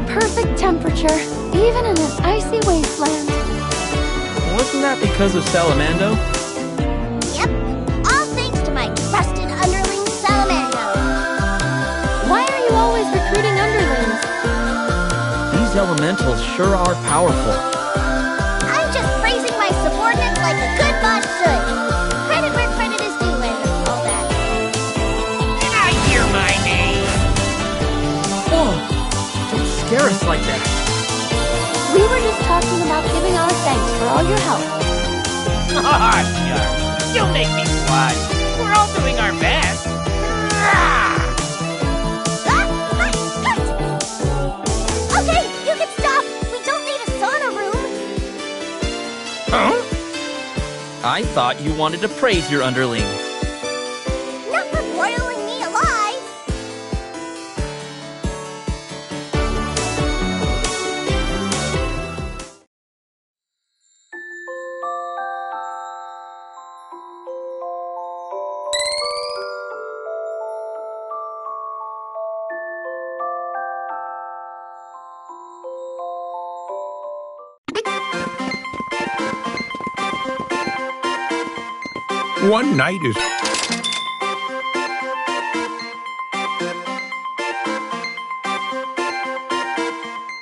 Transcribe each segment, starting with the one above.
perfect temperature, even in an icy wasteland. Wasn't that because of Salamando? Yep, all thanks to my trusted underling, Salamando. Why are you always recruiting underlings? These elementals sure are powerful. I'm just praising my subordinates like a good boss should. Credit where credit is due and all that. Did I hear my name? Whoa! Don't scare us like that. We were just talking about giving our thanks for all your help. Ah, shucks. Don't make me blush. We're all doing our best. Ah! Okay, you can stop. We don't need a sauna room. Huh? I thought you wanted to praise your underling. Not for broiling me alive. One night is...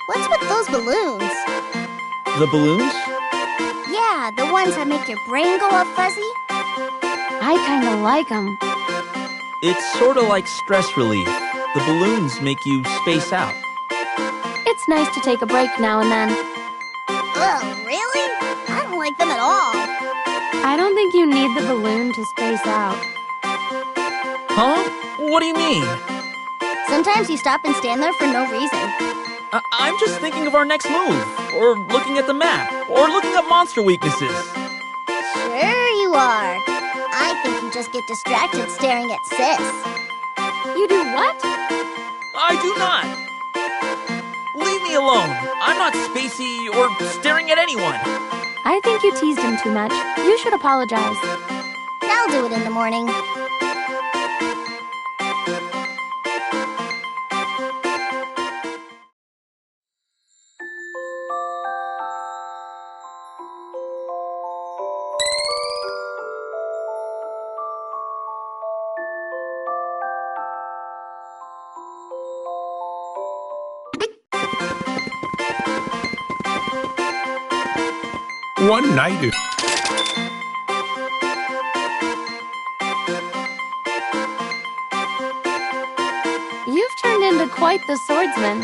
What's with those balloons? The balloons? Yeah, the ones that make your brain go all fuzzy. I kinda like them. It's sort of like stress relief. The balloons make you space out. It's nice to take a break now and then. Ugh, really? I don't like them at all. I don't think you need the balloon to space out. Huh? What do you mean? Sometimes you stop and stand there for no reason. I'm just thinking of our next move, or looking at the map, or looking up monster weaknesses. Sure you are. I think you just get distracted staring at Sis. You do what? I do not. Leave me alone. I'm not spacey or staring at anyone. I think you teased him too much. You should apologize. I'll do it in the morning. One night is... You've turned into quite the swordsman.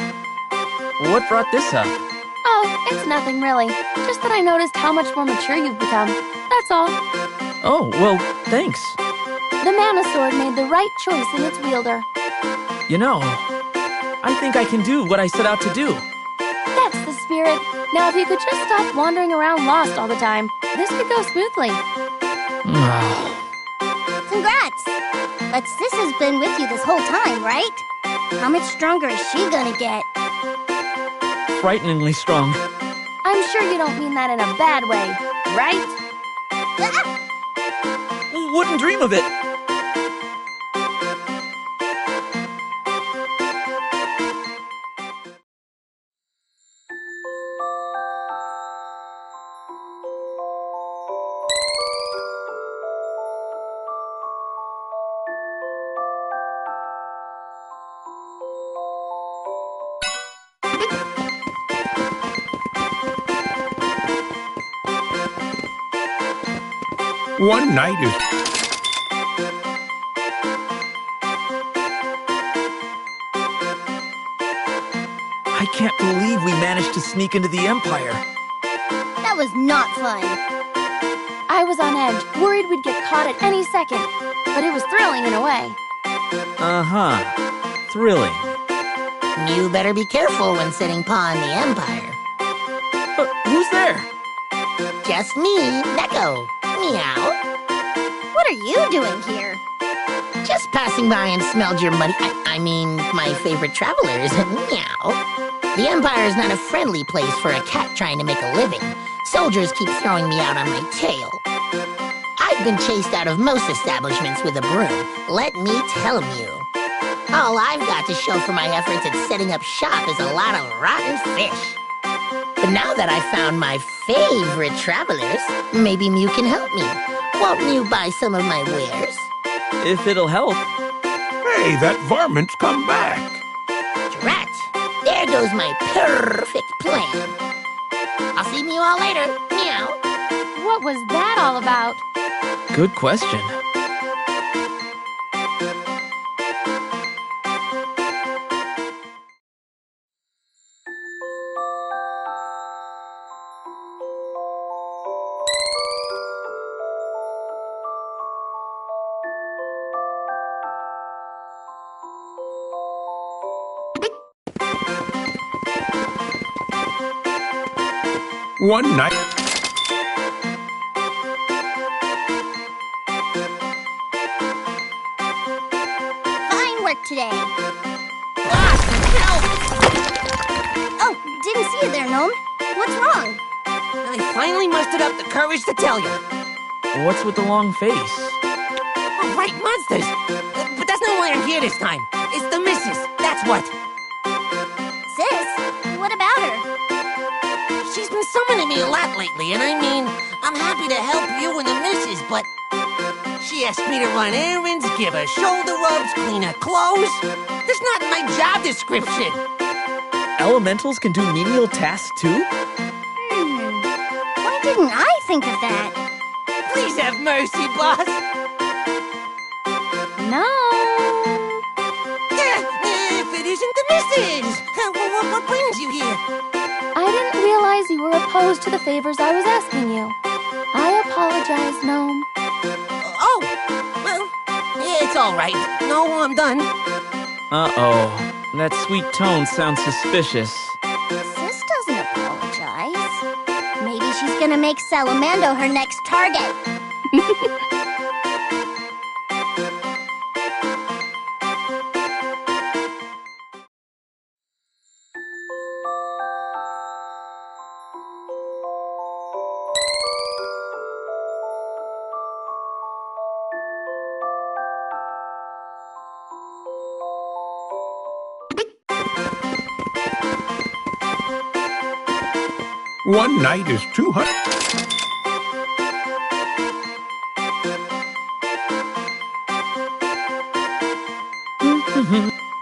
What brought this up? Oh, it's nothing really. Just that I noticed how much more mature you've become. That's all. Oh, well, thanks. The Mana Sword made the right choice in its wielder. You know, I think I can do what I set out to do. That's the spirit. Now, if you could just stop wandering around lost all the time, this could go smoothly. Congrats! But Sis has been with you this whole time, right? How much stronger is she gonna get? Frighteningly strong. I'm sure you don't mean that in a bad way, right? Wouldn't dream of it. One night is... I can't believe we managed to sneak into the Empire. That was not fun. I was on edge, worried we'd get caught at any second. But it was thrilling in a way. Uh-huh. Thrilling. You better be careful when setting paw on the Empire. Who's there? Just me, Neko. Meow. What are you doing here? Just passing by and smelled your muddy... I mean, my favorite travelers. Meow. The Empire is not a friendly place for a cat trying to make a living. Soldiers keep throwing me out on my tail. I've been chased out of most establishments with a broom. Let me tell you. All I've got to show for my efforts at setting up shop is a lot of rotten fish. But now that I've found my favorite travelers, maybe Mew can help me. Won't Mew buy some of my wares? If it'll help. Hey, that varmint's come back. Drat! There goes my perfect plan. I'll see Mew all later. Meow. What was that all about? Good question. One night. Fine work today. Ah, help! Oh, didn't see you there, Gnome. What's wrong? I finally mustered up the courage to tell you. What's with the long face? Oh, right, monsters. But that's not why I'm here this time. It's the missus. That's what. Sis, what about her? She's been summoning me a lot lately, and I mean, I'm happy to help you and the missus, but she asked me to run errands, give her shoulder rubs, clean her clothes. That's not in my job description. Elementals can do menial tasks too? Why didn't I think of that? Please have mercy, boss. No. If it isn't the missus, what brings you here? I didn't realize you were opposed to the favors I was asking you. I apologize, Gnome. Oh, well, it's all right. No, I'm done. Uh-oh. That sweet tone sounds suspicious. Sis doesn't apologize. Maybe she's gonna make Salamando her next target. One night is 200.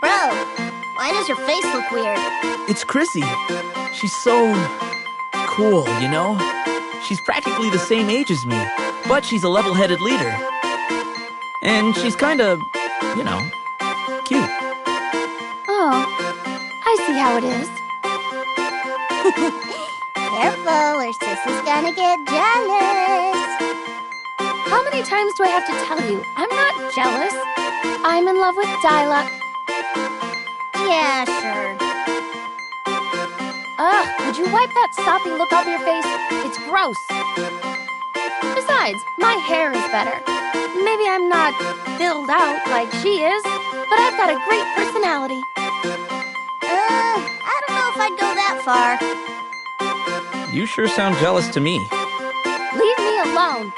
Bro, why does your face look weird? It's Chrissy. She's so cool, you know? She's practically the same age as me, but she's a level-headed leader. And she's kinda, you know, cute. Oh, I see how it is. Careful, or Sis is gonna get jealous. How many times do I have to tell you? I'm not jealous. I'm in love with Diluc. Yeah, sure. Ugh, would you wipe that soppy look off your face? It's gross. Besides, my hair is better. Maybe I'm not filled out like she is, but I've got a great personality. I don't know if I'd go that far. You sure sound jealous to me. Leave me alone.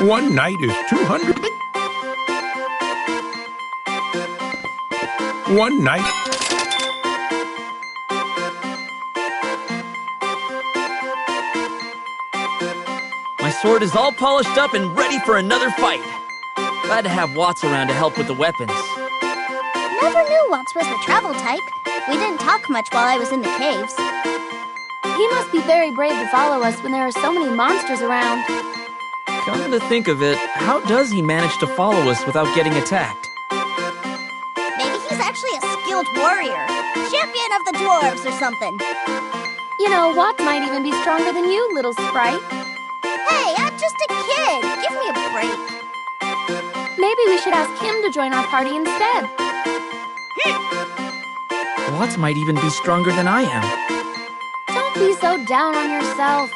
One night is 200. One night. My sword is all polished up and ready for another fight. Glad to have Watts around to help with the weapons. Never knew Watts was the travel type. We didn't talk much while I was in the caves. He must be very brave to follow us when there are so many monsters around. Come to think of it, how does he manage to follow us without getting attacked? Maybe he's actually a skilled warrior. Champion of the dwarves or something. You know, Watts might even be stronger than you, little sprite. Hey, I'm just a kid. Give me a break. Maybe we should ask him to join our party instead. Watts might even be stronger than I am. Don't be so down on yourself.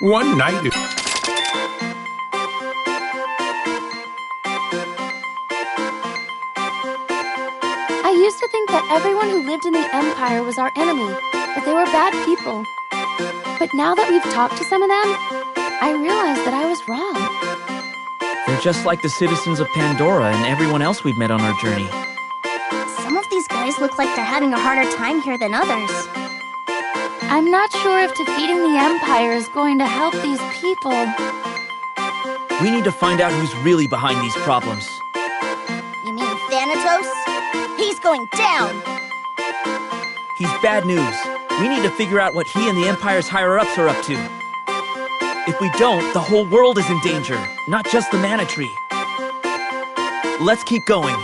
One night is... I used to think that everyone who lived in the Empire was our enemy, that they were bad people. But now that we've talked to some of them, I realize that I was wrong. They're just like the citizens of Pandora and everyone else we've met on our journey. Some of these guys look like they're having a harder time here than others. I'm not sure if defeating the Empire is going to help these people. We need to find out who's really behind these problems. You mean Thanatos? He's going down! He's bad news. We need to figure out what he and the Empire's higher-ups are up to. If we don't, the whole world is in danger, not just the Mana Tree. Let's keep going.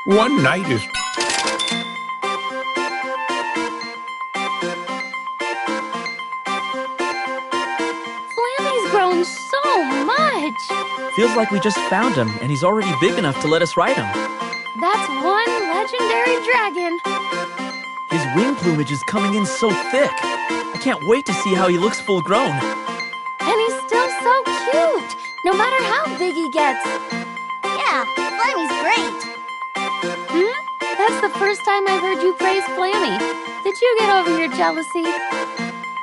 One night is... Flammy's grown so much! Feels like we just found him, and he's already big enough to let us ride him. That's one legendary dragon. His wing plumage is coming in so thick. I can't wait to see how he looks full grown. And he's still so cute, no matter how big he gets. Yeah, Flammy's great. That's the first time I've heard you praise Flammy. Did you get over your jealousy?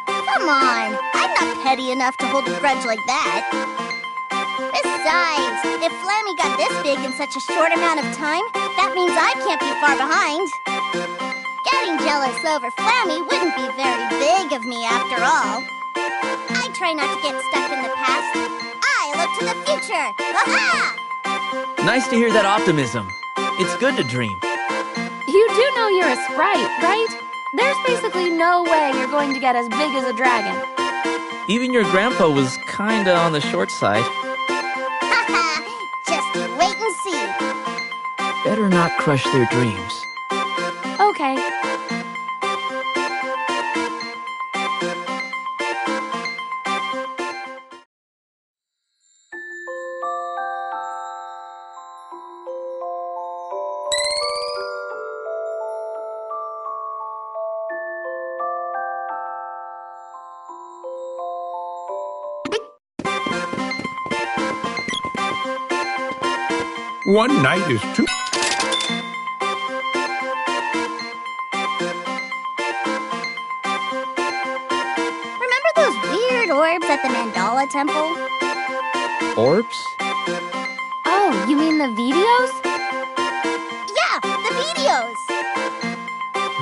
Come on, I'm not petty enough to hold a grudge like that. Besides, if Flammy got this big in such a short amount of time, that means I can't be far behind. Getting jealous over Flammy wouldn't be very big of me after all. I try not to get stuck in the past. I look to the future. Aha! Nice to hear that optimism. It's good to dream. You do know you're a sprite, right? There's basically no way you're going to get as big as a dragon. Even your grandpa was kinda on the short side. Haha! Just you wait and see. Better not crush their dreams. Okay. One night is too... Remember those weird orbs at the Mandala Temple? Orbs? Oh, you mean the videos? Yeah, the videos!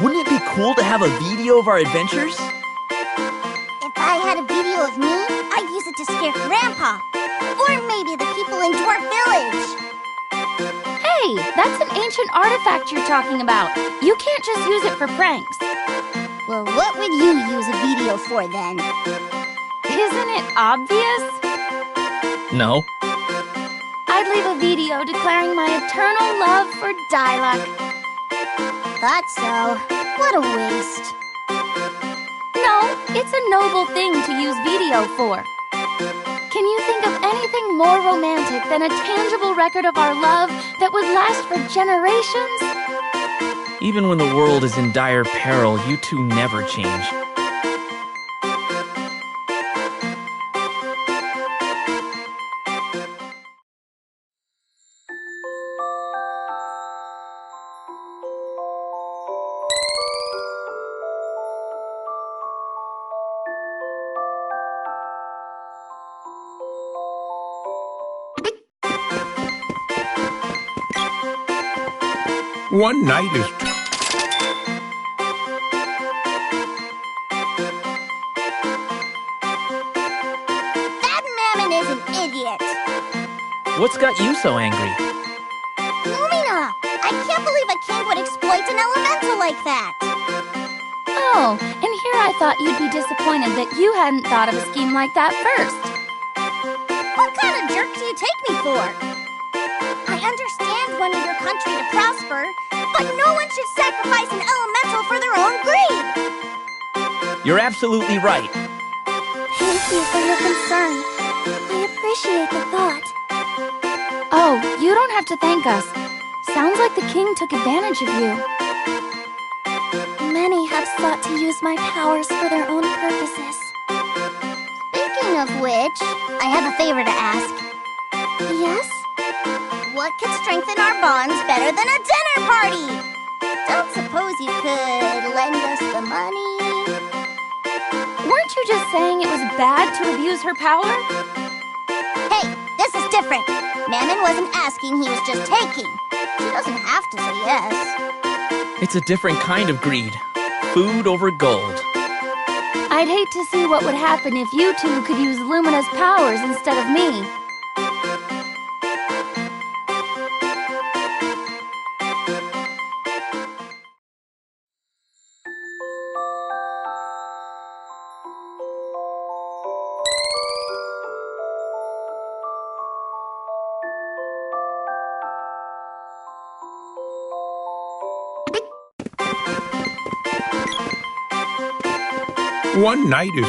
Wouldn't it be cool to have a video of our adventures? If I had a video of me, I'd use it to scare Grandpa. Or maybe the people in Dwarf Village. Hey, that's an ancient artifact you're talking about. You can't just use it for pranks. Well, what would you use a video for then? Isn't it obvious? No. I'd leave a video declaring my eternal love for Dialog. Thought so. What a waste. No, it's a noble thing to use video for. Can you think of anything more romantic than a tangible record of our love that would last for generations? Even when the world is in dire peril, you two never change. One night is That Mammon is an idiot. What's got you so angry? Lumina! I can't believe a king would exploit an elemental like that. Oh, and here I thought you'd be disappointed that you hadn't thought of a scheme like that first. What kind of jerk do you take me for? I understand wanting your country to prosper, but no one should sacrifice an elemental for their own greed. You're absolutely right. Thank you for your concern. I appreciate the thought. Oh, you don't have to thank us. Sounds like the king took advantage of you. Many have sought to use my powers for their own purposes. Speaking of which, I have a favor to ask. Yes? What could strengthen our bonds better than a dinner party? Don't suppose you could lend us the money? Weren't you just saying it was bad to abuse her power? Hey, this is different. Mammon wasn't asking, he was just taking. She doesn't have to say yes. It's a different kind of greed. Food over gold. I'd hate to see what would happen if you two could use Lumina's powers instead of me. one night is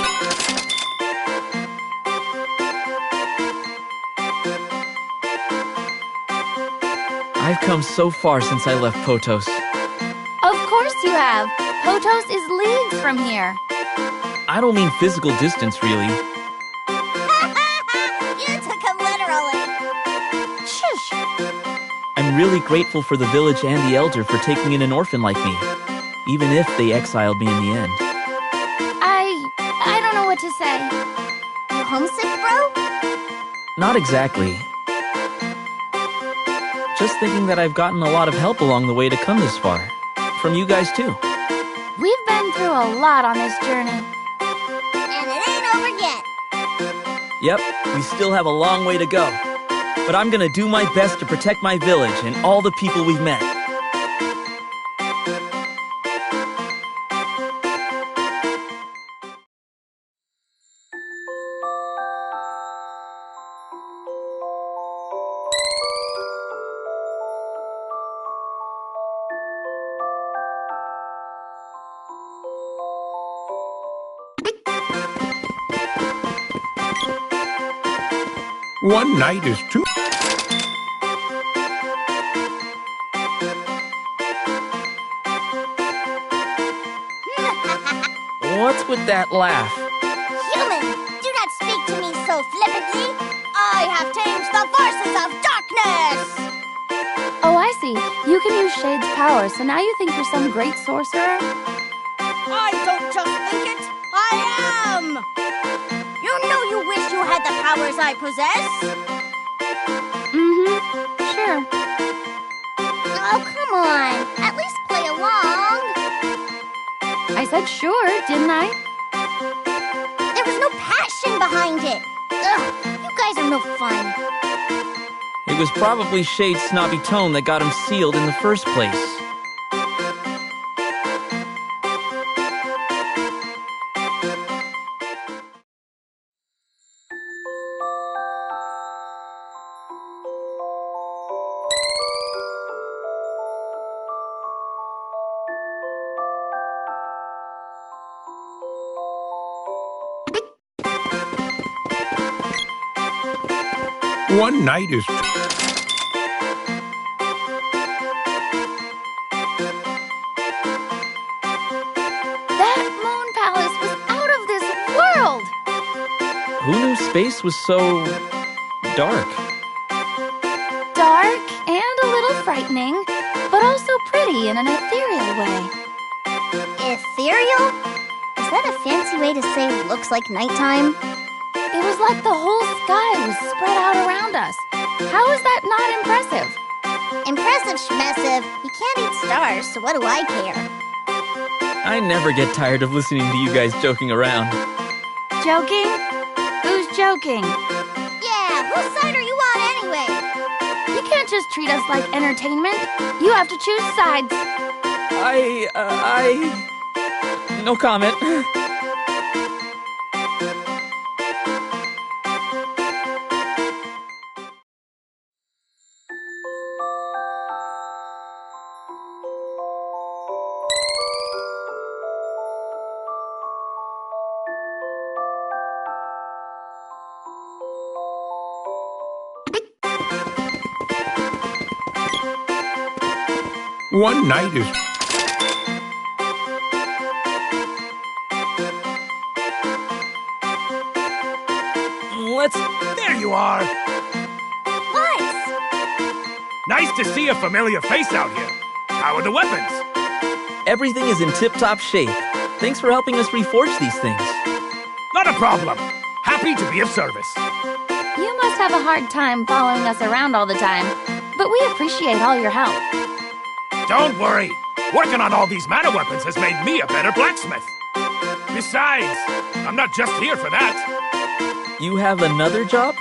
I've come so far since I left Potos. Of course you have. Potos is leagues from here. I don't mean physical distance, really. You took him literally. Shush. I'm really grateful for the village and the elder for taking in an orphan like me, even if they exiled me in the end. I don't know what to say. You homesick, bro? Not exactly. Just thinking that I've gotten a lot of help along the way to come this far. From you guys, too. We've been through a lot on this journey. And it ain't over yet. Yep, we still have a long way to go. But I'm gonna do my best to protect my village and all the people we've met. one night is too. What's with that laugh? Human, do not speak to me so flippantly. I have tamed the forces of darkness. Oh, I see. You can use Shade's power, so now you think you're some great sorcerer? I don't just think it, I am! You know you wish you had the powers I possess. Mm-hmm. Sure. Oh, come on. At least play along. I said sure, didn't I? There was no passion behind it. Ugh, you guys are no fun. It was probably Shade's snobby tone that got him sealed in the first place. One night is That moon palace was out of this world! Who knew space was so dark? Dark and a little frightening, but also pretty in an ethereal way. Ethereal? Is that a fancy way to say looks like nighttime? It was like the whole sky was spread out around us. How is that not impressive? Impressive schmessive. You can't eat stars, so what do I care? I never get tired of listening to you guys joking around. Joking? Who's joking? Yeah, whose side are you on anyway? You can't just treat us like entertainment. You have to choose sides. No comment. One night is There you are! What? Nice to see a familiar face out here. How are the weapons? Everything is in tip-top shape. Thanks for helping us reforge these things. Not a problem. Happy to be of service. You must have a hard time following us around all the time, but we appreciate all your help. Don't worry. Working on all these mana weapons has made me a better blacksmith. Besides, I'm not just here for that. You have another job?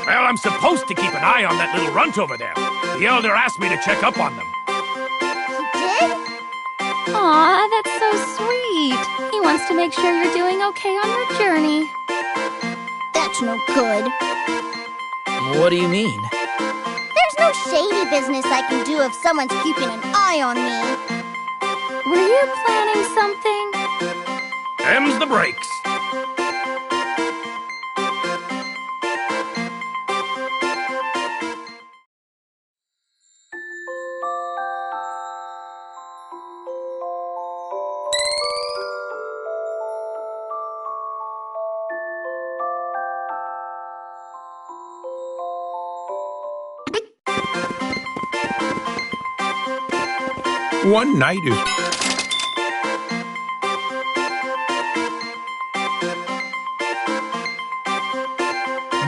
Well, I'm supposed to keep an eye on that little runt over there. The elder asked me to check up on them. He did? Aw, that's so sweet. He wants to make sure you're doing okay on your journey. That's no good. What do you mean? There's no shady business I can do if someone's keeping an eye on me. Were you planning something? Them's the breaks. one night is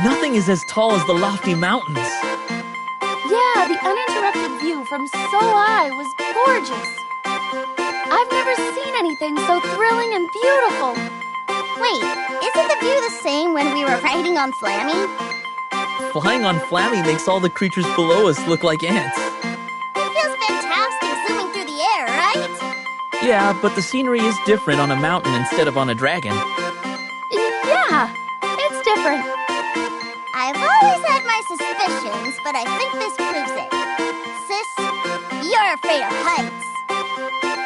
Nothing is as tall as the lofty mountains. Yeah, the uninterrupted view from so high was gorgeous. I've never seen anything so thrilling and beautiful. Wait, isn't the view the same when we were riding on Flammy? Flying on Flammy makes all the creatures below us look like ants. It feels fantastic zooming through the air, right? Yeah, but the scenery is different on a mountain instead of on a dragon. Yeah, it's different. I've always had my suspicions, but I think this proves it. Sis, you're afraid of heights.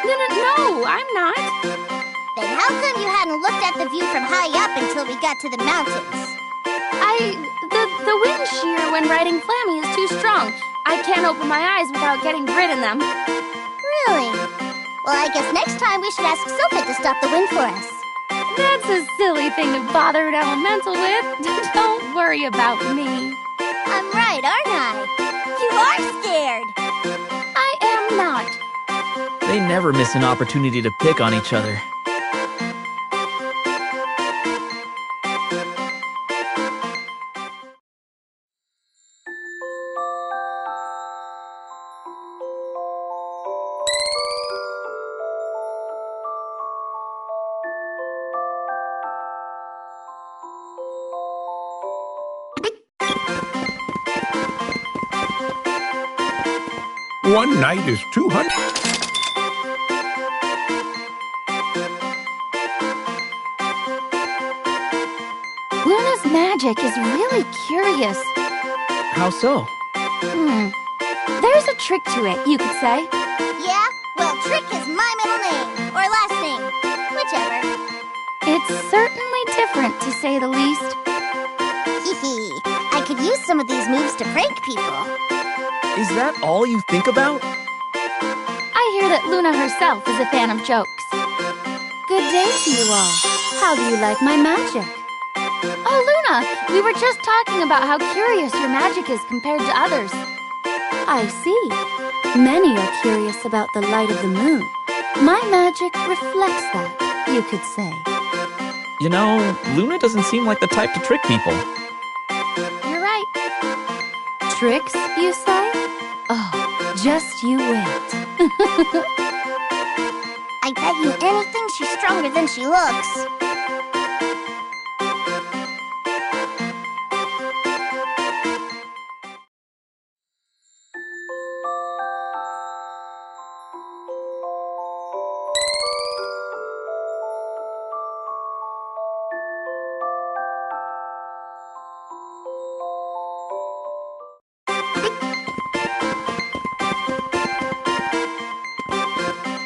No, I'm not. Then how come you hadn't looked at the view from high up until we got to the mountains? The wind shear when riding Flammy is too strong. I can't open my eyes without getting grit in them. Really? Well, I guess next time we should ask Sophia to stop the wind for us. That's a silly thing to bother an elemental with. Don't worry about me. I'm right, aren't I? You are scared. I am not. They never miss an opportunity to pick on each other. one night is 200. Luna's magic is really curious. How so? There's a trick to it, you could say. Yeah? Well, Trick is my middle name. Or last name. Whichever. It's certainly different, to say the least. Hee. I could use some of these moves to prank people. Is that all you think about? I hear that Luna herself is a fan of jokes. Good day to you all. How do you like my magic? Oh, Luna, we were just talking about how curious your magic is compared to others. I see. Many are curious about the light of the moon. My magic reflects that, you could say. You know, Luna doesn't seem like the type to trick people. You're right. Tricks, you say? Oh, just you wait. I bet you anything she's stronger than she looks.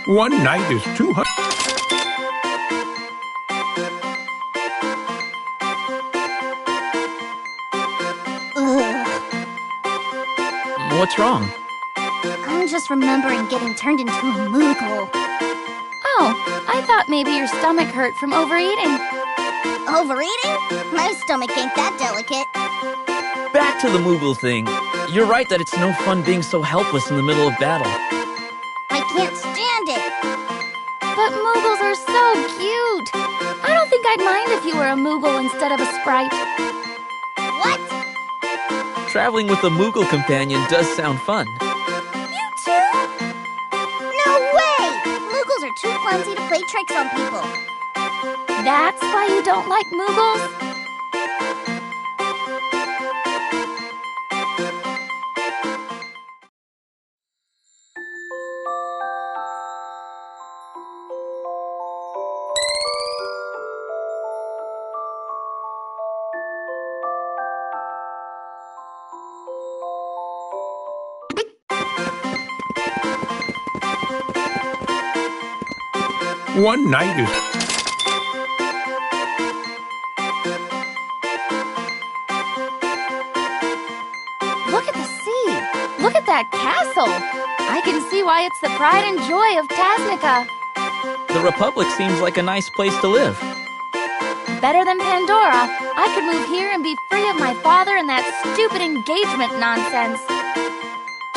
One night is 200. What's wrong? I'm just remembering getting turned into a Moogle. Oh, I thought maybe your stomach hurt from overeating. Overeating? My stomach ain't that delicate. Back to the Moogle thing. You're right that it's no fun being so helpless in the middle of battle. I can't stand it. But Moogles are so cute. I don't think I'd mind if you were a Moogle instead of a Sprite. What? Traveling with a Moogle companion does sound fun. You too? No way! Moogles are too clumsy to play tricks on people. That's why you don't like Moogles? One night is... Look at the sea. Look at that castle. I can see why it's the pride and joy of Tasnica. The Republic seems like a nice place to live. Better than Pandora. I could move here and be free of my father and that stupid engagement nonsense.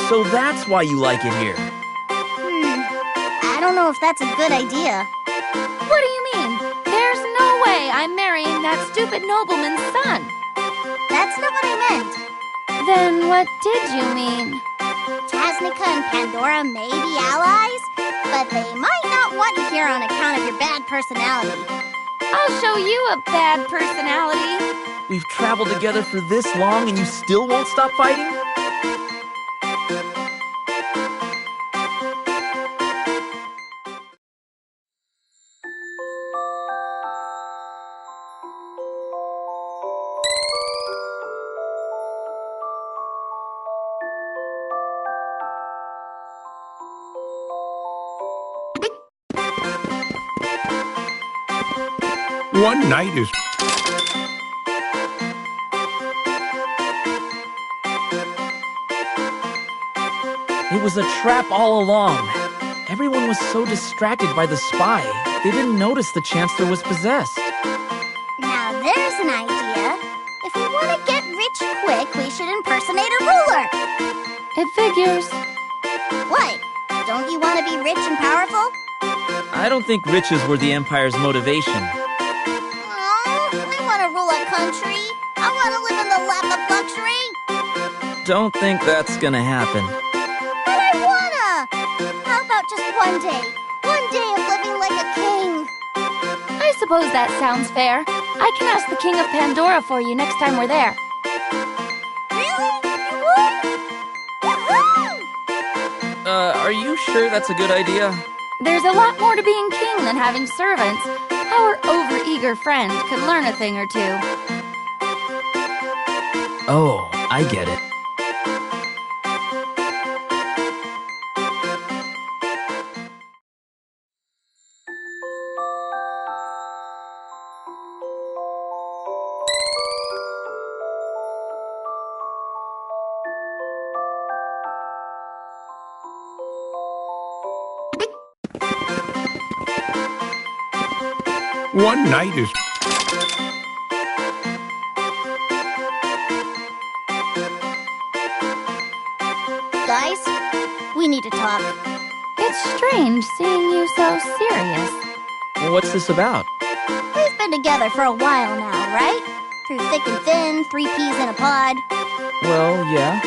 So that's why you like it here. I don't know if that's a good idea. What do you mean? There's no way I'm marrying that stupid nobleman's son. That's not what I meant. Then what did you mean? Tasnica and Pandora may be allies, but they might not want you here on account of your bad personality. I'll show you a bad personality. We've traveled together for this long and you still won't stop fighting? One night is... It was a trap all along. Everyone was so distracted by the spy, they didn't notice the Chancellor was possessed. Now there's an idea. If we want to get rich quick, we should impersonate a ruler. It figures. What? Don't you want to be rich and powerful? I don't think riches were the Empire's motivation. Oh, I want to rule a country. I want to live in the lap of luxury. Don't think that's gonna happen. But I wanna! How about just one day? One day of living like a king. I suppose that sounds fair. I can ask the King of Pandora for you next time we're there. Really? You would? Woohoo! Are you sure that's a good idea? There's a lot more to being king than having servants. Our overeager friend could learn a thing or two. Oh, I get it. One night is... Guys, we need to talk. It's strange seeing you so serious. What's this about? We've been together for a while now, right? Through thick and thin, 3 peas in a pod. Well, yeah.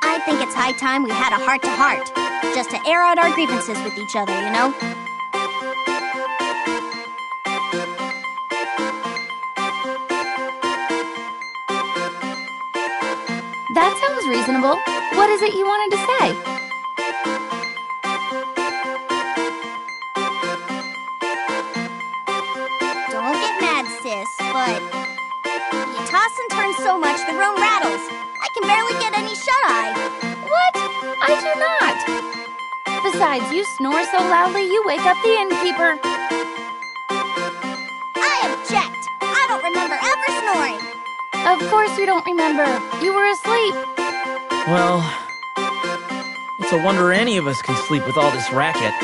I think it's high time we had a heart-to-heart, just to air out our grievances with each other, you know? That sounds reasonable. What is it you wanted to say? Don't get mad, sis, but you toss and turn so much the room rattles. I can barely get any shut-eye. What? I do not. Besides, you snore so loudly you wake up the innkeeper. I object. I don't remember ever snoring. Of course you don't remember. You were asleep. Well, it's a wonder any of us can sleep with all this racket.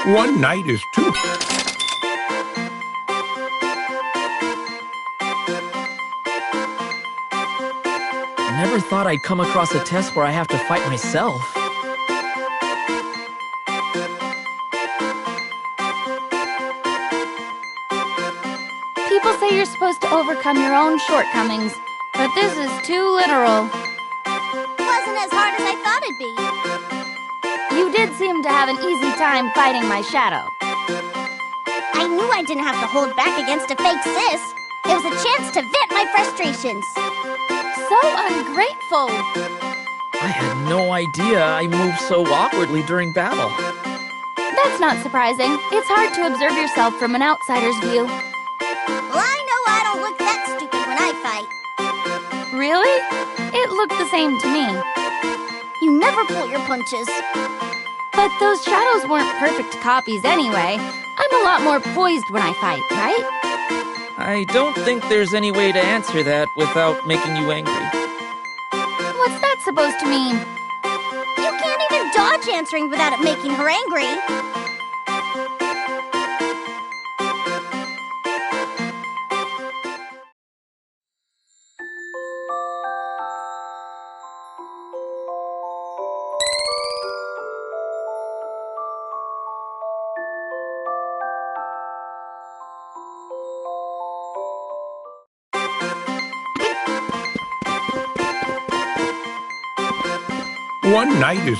One night is too. Never thought I'd come across a test where I have to fight myself. People say you're supposed to overcome your own shortcomings, but this is too literal. Wasn't as hard as I thought it'd be. You did seem to have an easy time fighting my shadow. I knew I didn't have to hold back against a fake sis. It was a chance to vent my frustrations. So ungrateful. I had no idea I moved so awkwardly during battle. That's not surprising. It's hard to observe yourself from an outsider's view. Well, I know I don't look that stupid when I fight. Really? It looked the same to me. You never pull your punches. But those shadows weren't perfect copies anyway. I'm a lot more poised when I fight, right? I don't think there's any way to answer that without making you angry. What's that supposed to mean? You can't even dodge answering without it making her angry. One night is.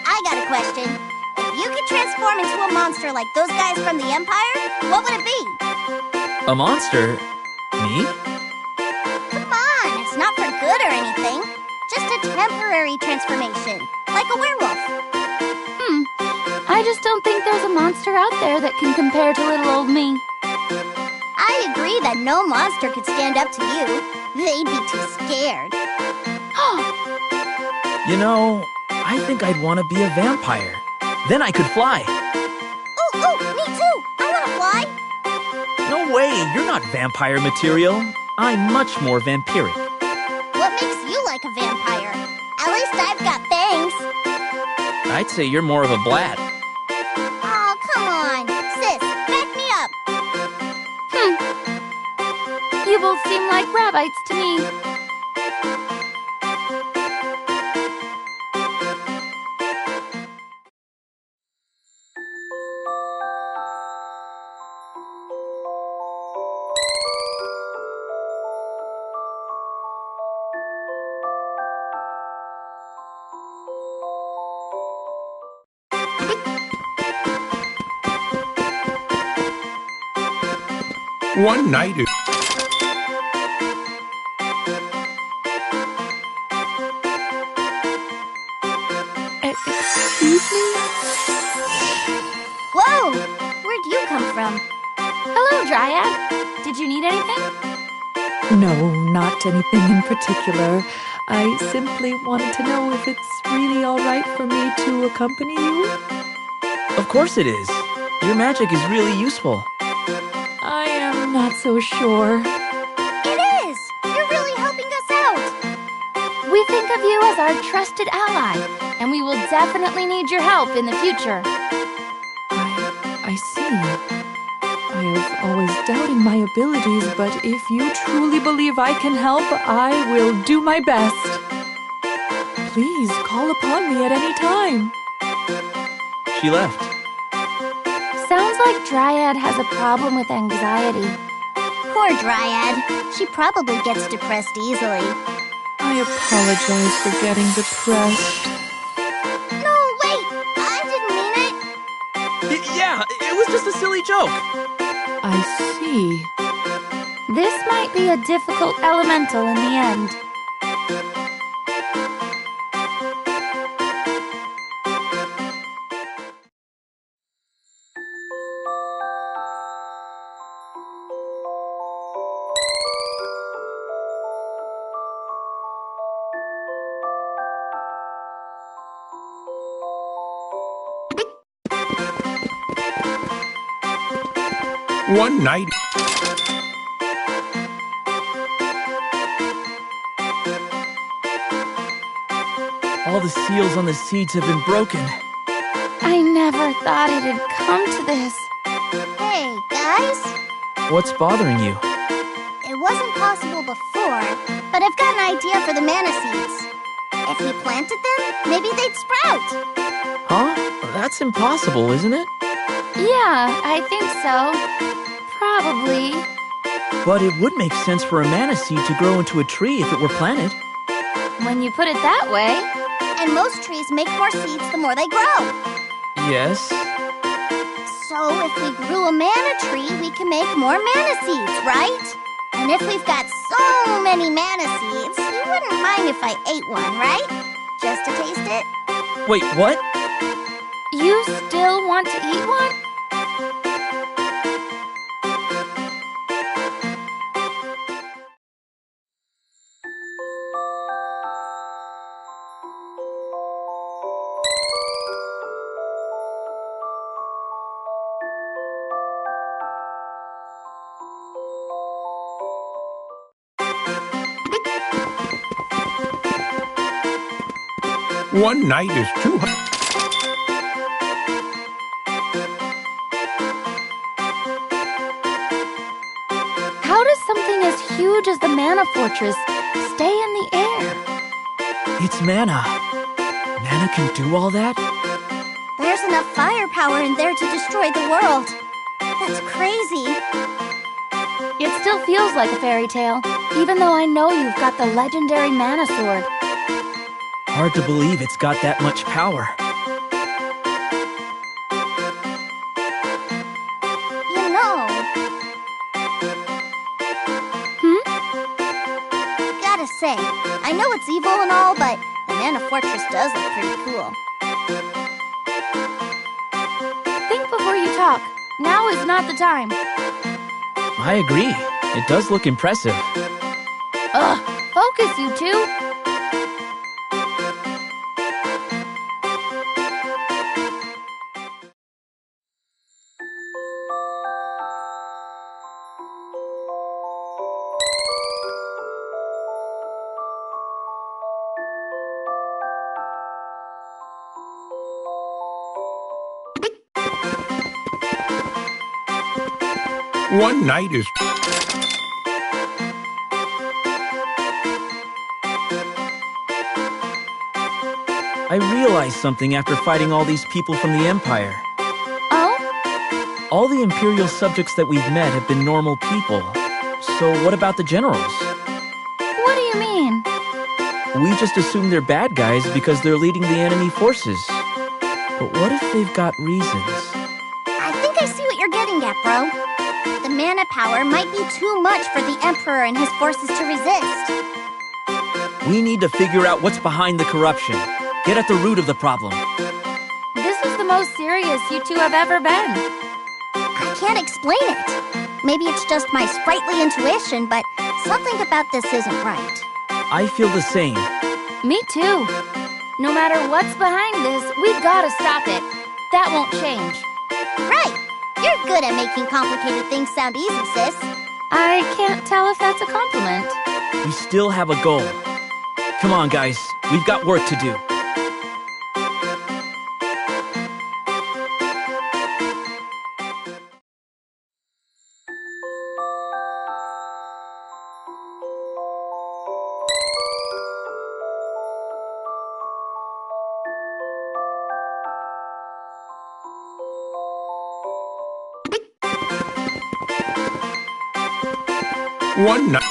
I got a question. If you could transform into a monster like those guys from the Empire, what would it be? A monster? Me? Come on, it's not for good or anything. Just a temporary transformation, like a werewolf. I just don't think there's a monster out there that can compare to little old me. I agree that no monster could stand up to you. They'd be too scared. You know, I think I'd want to be a vampire. Then I could fly. Ooh, me too! I want to fly! No way, you're not vampire material. I'm much more vampiric. What makes you like a vampire? At least I've got fangs. I'd say you're more of a blat. Oh, come on. Sis, back me up. You both seem like rabbits to me. One night is. Excuse me? Whoa! Where'd you come from? Hello, Dryad. Did you need anything? No, not anything in particular. I simply wanted to know if it's really all right for me to accompany you. Of course it is. Your magic is really useful. I am not so sure. It is! You're really helping us out! We think of you as our trusted ally, and we will definitely need your help in the future. I see. I have always doubted my abilities, but if you truly believe I can help, I will do my best. Please call upon me at any time. She left. Sounds like Dryad has a problem with anxiety. Poor Dryad. She probably gets depressed easily. I apologize for getting depressed. No, wait! I didn't mean it! Yeah, it was just a silly joke. I see. This might be a difficult elemental in the end. One night. All the seals on the seeds have been broken. I never thought it'd come to this. Hey, guys? What's bothering you? It wasn't possible before, but I've got an idea for the mana seeds. If we planted them, maybe they'd sprout. Huh? That's impossible, isn't it? Yeah, I think so. Probably. But it would make sense for a mana seed to grow into a tree if it were planted. When you put it that way. And most trees make more seeds the more they grow. Yes. So if we grew a mana tree, we can make more mana seeds, right? And if we've got so many mana seeds, you wouldn't mind if I ate one, right? Just to taste it? Wait, what? You still want to eat one? One night is 200. How does something as huge as the Mana Fortress stay in the air? It's mana. Mana can do all that? There's enough firepower in there to destroy the world. That's crazy. It still feels like a fairy tale, even though I know you've got the legendary Mana Sword. Hard to believe it's got that much power. You know... Gotta say, I know it's evil and all, but the Mana Fortress does look pretty cool. Think before you talk. Now is not the time. I agree. It does look impressive. Ugh, focus, you two. One night is... I realized something after fighting all these people from the Empire. Oh? All the Imperial subjects that we've met have been normal people. So what about the generals? What do you mean? We just assume they're bad guys because they're leading the enemy forces. But what if they've got reasons? I think I see what you're getting at, bro. The mana power might be too much for the Emperor and his forces to resist. We need to figure out what's behind the corruption. Get at the root of the problem. This is the most serious you two have ever been. I can't explain it. Maybe it's just my sprightly intuition, but something about this isn't right. I feel the same. Me too. No matter what's behind this, we've got to stop it. That won't change. Right. You're good at making complicated things sound easy, sis. I can't tell if that's a compliment. We still have a goal. Come on, guys. We've got work to do. One night.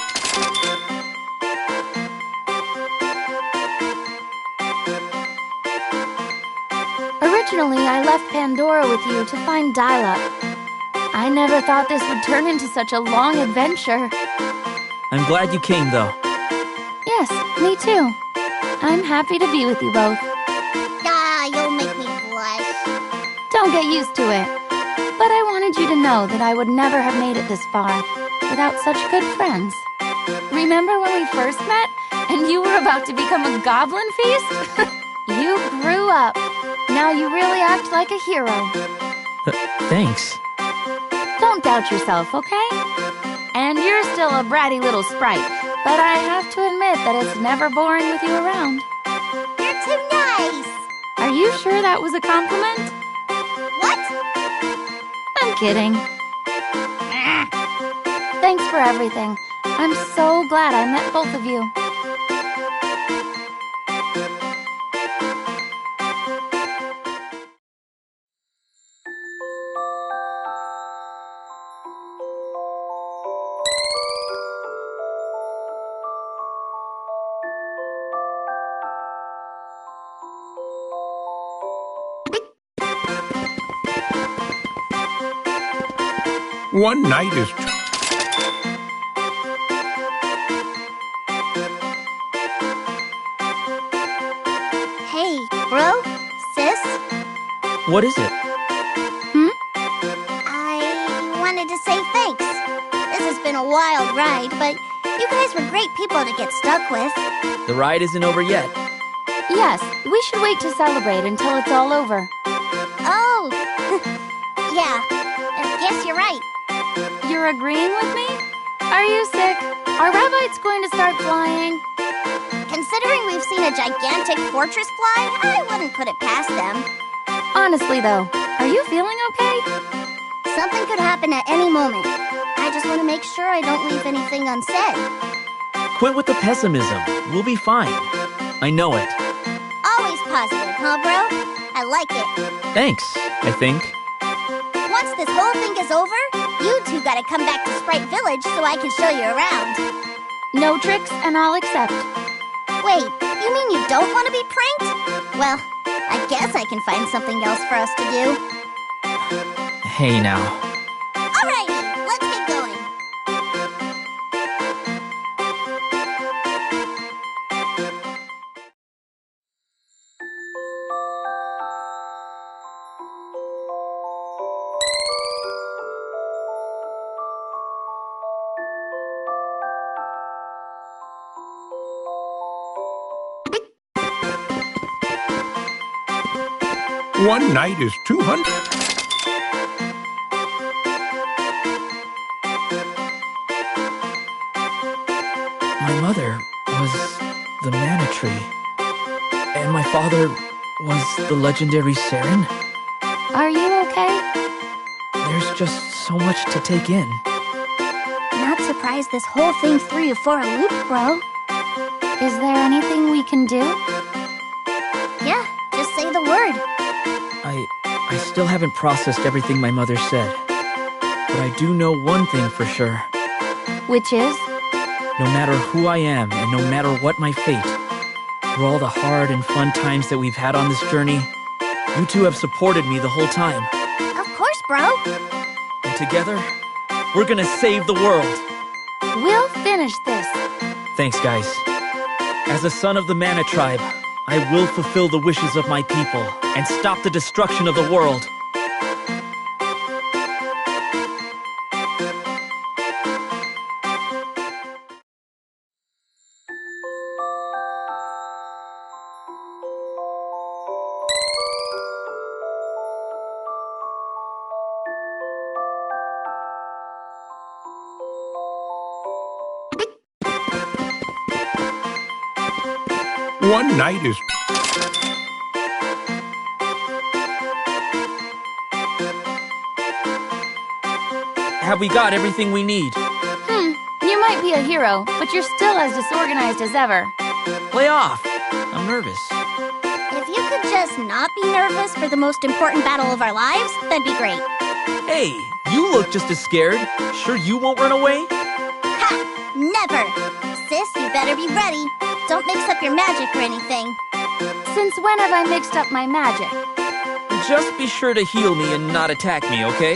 Originally, I left Pandora with you to find Dial-Up. I never thought this would turn into such a long adventure. I'm glad you came, though. Yes, me too. I'm happy to be with you both. Ah, you'll make me blush. Don't get used to it. But I wanted you to know that I would never have made it this far without such good friends. Remember when we first met and you were about to become a goblin feast? You grew up. Now you really act like a hero. Thanks. Don't doubt yourself, okay? And you're still a bratty little sprite, but I have to admit that it's never boring with you around. You're too nice. Are you sure that was a compliment? What? I'm kidding. Thanks for everything. I'm so glad I met both of you. One night is Hey, bro? Sis? What is it? I wanted to say thanks. This has been a wild ride, but you guys were great people to get stuck with. The ride isn't over yet. Yes, we should wait to celebrate until it's all over. Oh, yeah. I guess you're right. You're agreeing with me? Are you sick? Are rabbits going to start flying? Considering we've seen a gigantic fortress fly, I wouldn't put it past them. Honestly, though, are you feeling okay? Something could happen at any moment. I just want to make sure I don't leave anything unsaid. Quit with the pessimism. We'll be fine. I know it. Always positive, huh, bro? I like it. Thanks, I think. Once this whole thing is over, you two gotta come back to Sprite Village so I can show you around. No tricks, and I'll accept. Wait, you mean you don't want to be pranked? Well, I guess I can find something else for us to do. Hey now. Alrighty, let's get going. one night is 200. My mother was the mana tree, and my father was the legendary Saren. Are you okay? There's just so much to take in. Not surprised this whole thing threw you for a loop, bro. Is there anything we can do? Yeah, just say the word. I still haven't processed everything my mother said, but I do know one thing for sure. Which is? No matter who I am, and no matter what my fate, through all the hard and fun times that we've had on this journey, you two have supported me the whole time. Of course, bro. And together, we're gonna save the world. We'll finish this. Thanks, guys. As a son of the Mana Tribe, I will fulfill the wishes of my people and stop the destruction of the world. One night is... Have we got everything we need? You might be a hero, but you're still as disorganized as ever. Lay off. I'm nervous. If you could just not be nervous for the most important battle of our lives, that'd be great. Hey, you look just as scared. Sure you won't run away? Ha! Never! Sis, you better be ready. Don't mix up your magic or anything. Since when have I mixed up my magic? Just be sure to heal me and not attack me, okay?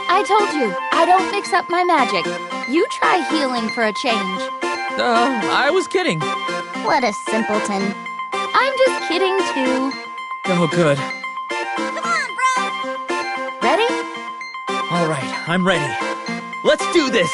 I told you, I don't mix up my magic. You try healing for a change. I was kidding. What a simpleton. I'm just kidding too. Oh, good. Come on, bro! Ready? All right, I'm ready. Let's do this!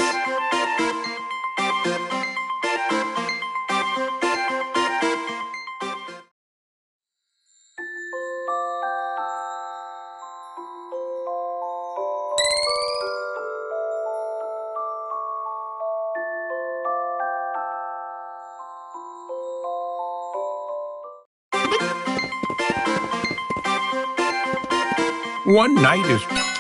One night is...